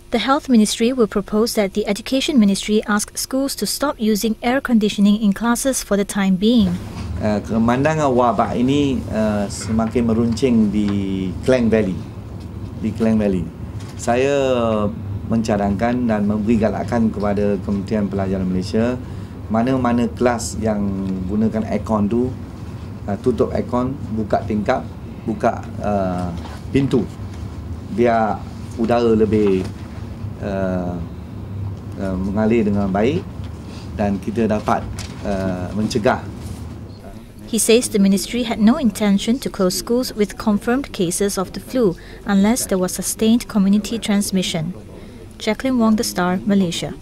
The Health Ministry will propose that the Education Ministry ask schools to stop using air conditioning in classes for the time being. Kemandangan wabak ini semakin meruncing di Klang Valley. Saya mencadangkan dan memberi galakan kepada Kementerian Pelajaran Malaysia, mana-mana kelas yang gunakan aircon tu, tutup aircon, buka tingkap, buka pintu, biar udara lebih mengalir dengan baik dan kita dapat mencegah. He says the ministry had no intention to close schools with confirmed cases of the flu unless there was sustained community transmission. Jacqueline Wong, The Star, Malaysia.